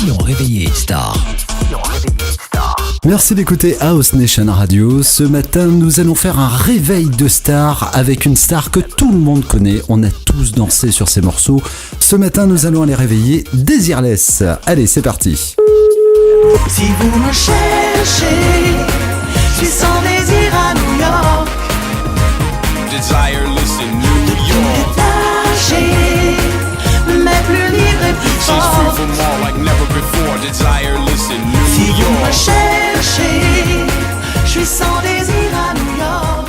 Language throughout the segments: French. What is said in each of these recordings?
Qui ont réveillé Star? Merci d'écouter House Nation Radio. Ce matin, nous allons faire un réveil de star avec une star que tout le monde connaît. On a tous dansé sur ces morceaux. Ce matin, nous allons aller réveiller Desireless. Allez, c'est parti. Si vous me cherchez, je suis sans désir à New York. Desireless in New York. Détaché, mais plus libre et plus She's free fort. from all like never before. Desireless in Si New vous me York. cherchez, je suis sans désir à New York.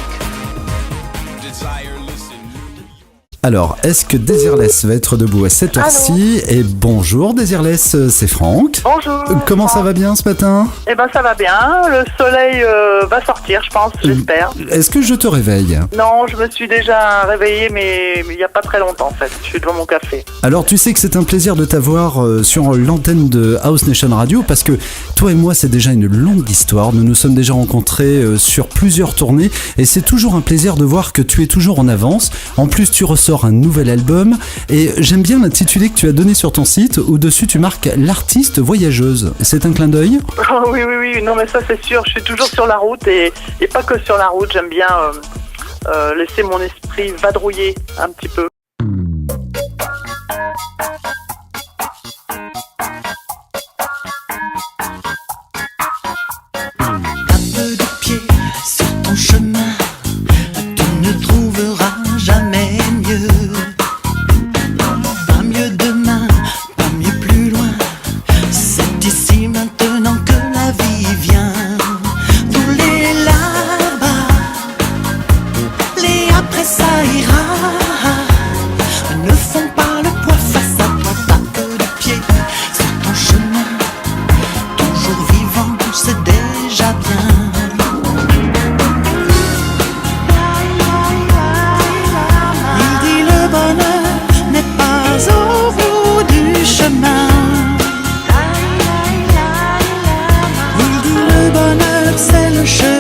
Desireless in New York. Alors, est-ce que Desireless va être debout à cette heure-ci? Et bonjour Desireless, c'est Franck. Bonjour. Comment ça va bien ce matin? Eh ben ça va bien, le soleil va sortir je pense, j'espère. Est-ce que je te réveille? Non, je me suis déjà réveillée mais il n'y a pas très longtemps en fait, je suis devant mon café. Alors tu sais que c'est un plaisir de t'avoir sur l'antenne de House Nation Radio parce que toi et moi c'est déjà une longue histoire, nous nous sommes déjà rencontrés sur plusieurs tournées et c'est toujours un plaisir de voir que tu es toujours en avance. En plus tu ressors un nouvel album et j'aime bien l'intitulé que tu as donné sur ton site où dessus tu marques l'artiste voyageuse. C'est un clin d'œil? Oh, oui, non mais ça c'est sûr, je suis toujours sur la route et pas que sur la route, j'aime bien laisser mon esprit vadrouiller un petit peu. Un peu de pied sur ton chemin, tu ne trouveras jamais mieux. Pas mieux demain, pas mieux plus loin. C'est ici maintenant que la vie vient. Tous les là-bas, les après ça ira, ne font pas le poids face à toi. Pas que de pied sur ton chemin, toujours vivant, c'est déjà bien. Il dit le bonheur n'est pas au bout du chemin. Il dit le bonheur c'est le chemin.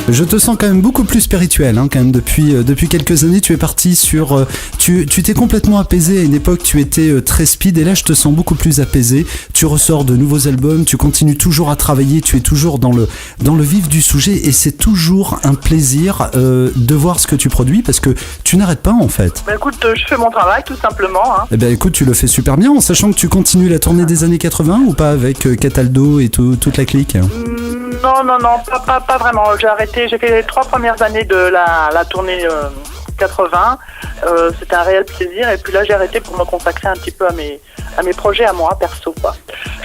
Je te sens quand même beaucoup plus spirituel, hein, quand même depuis quelques années. Tu es parti sur, tu t'es complètement apaisé. À une époque, tu étais très speed, et là, je te sens beaucoup plus apaisé. Tu ressors de nouveaux albums, tu continues toujours à travailler, tu es toujours dans le vif du sujet, et c'est toujours un plaisir de voir ce que tu produis parce que tu n'arrêtes pas en fait. Bah écoute, je fais mon travail tout simplement. Hein. Eh ben écoute, tu le fais super bien, en sachant que tu continues la tournée des années 80 ou pas avec Cataldo et toute la clique. Non, pas vraiment. J'ai arrêté, j'ai fait les 3 premières années de la tournée 80. C'était un réel plaisir. Et puis là, j'ai arrêté pour me consacrer un petit peu à mes projets à moi, perso, quoi.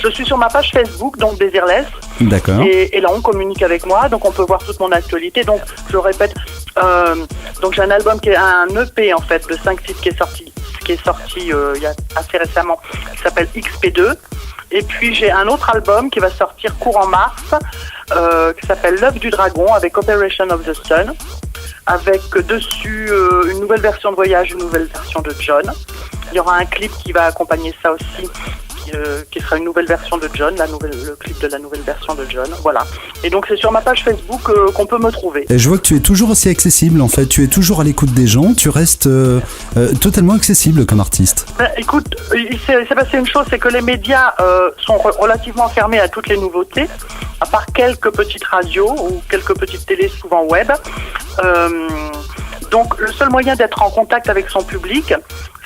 Je suis sur ma page Facebook, donc Desireless. D'accord. Et là, on communique avec moi, donc on peut voir toute mon actualité. Donc, je répète, donc j'ai un album qui est un EP, en fait, de 5 titres qui est sorti il y a assez récemment, qui s'appelle XP2. Et puis j'ai un autre album qui va sortir courant mars, qui s'appelle L'œuf du dragon, avec Operation of the Sun, avec dessus une nouvelle version de Voyage, une nouvelle version de John. Il y aura un clip qui va accompagner ça aussi, qui sera une nouvelle version de John, le clip de la nouvelle version de John, voilà. Et donc c'est sur ma page Facebook qu'on peut me trouver. Et je vois que tu es toujours aussi accessible, en fait, tu es toujours à l'écoute des gens, tu restes totalement accessible comme artiste. Ben, écoute, il s'est passé une chose, c'est que les médias sont relativement fermés à toutes les nouveautés, à part quelques petites radios ou quelques petites télés, souvent web. Donc le seul moyen d'être en contact avec son public,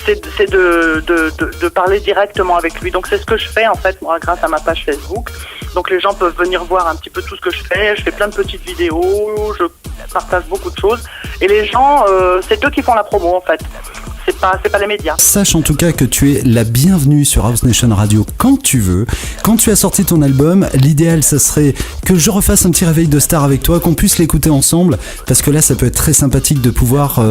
c'est de parler directement avec lui. Donc c'est ce que je fais en fait, moi, grâce à ma page Facebook. Donc les gens peuvent venir voir un petit peu tout ce que je fais plein de petites vidéos, je partage beaucoup de choses. Et les gens, c'est eux qui font la promo en fait. C'est pas les médias. Sache en tout cas que tu es la bienvenue sur House Nation Radio quand tu veux. Quand tu as sorti ton album, l'idéal ça serait que je refasse un petit réveil de star avec toi, qu'on puisse l'écouter ensemble, parce que là ça peut être très sympathique de pouvoir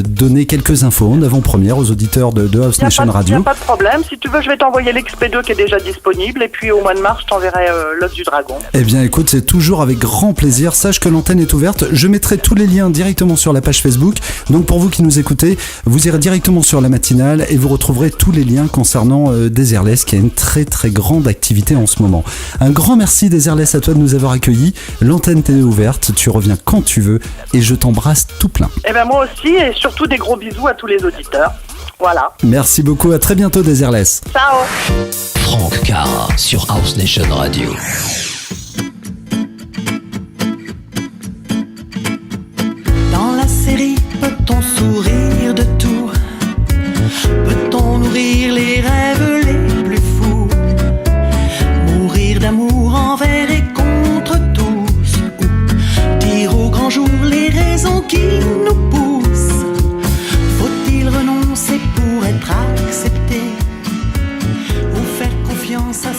donner quelques infos en avant-première aux auditeurs de House Nation Radio. Il n'y a pas de problème, si tu veux je vais t'envoyer l'XP2 qui est déjà disponible, et puis au mois de mars je t'enverrai l'œuf du dragon. Eh bien écoute, c'est toujours avec grand plaisir. Sache que l'antenne est ouverte, je mettrai tous les liens directement sur la page Facebook, donc pour vous qui nous écoutez, vous irez directement sur la matinale et vous retrouverez tous les liens concernant Desireless, qui a une très très grande activité en ce moment. Un grand merci Desireless à toi de nous avoir accueillis. L'antenne t'est ouverte, tu reviens quand tu veux et je t'embrasse tout plein. Eh ben moi aussi, et surtout des gros bisous à tous les auditeurs. Voilà. Merci beaucoup, à très bientôt Desireless. Ciao. Franck Cara sur House Nation Radio. Dans la série, peut-on sourire de tout? Peut-on nourrir les rêves les plus fous? Mourir d'amour envers et contre tous? Ou dire au grand jour les raisons qui nous poussent? Faut-il renoncer pour être accepté? Ou faire confiance à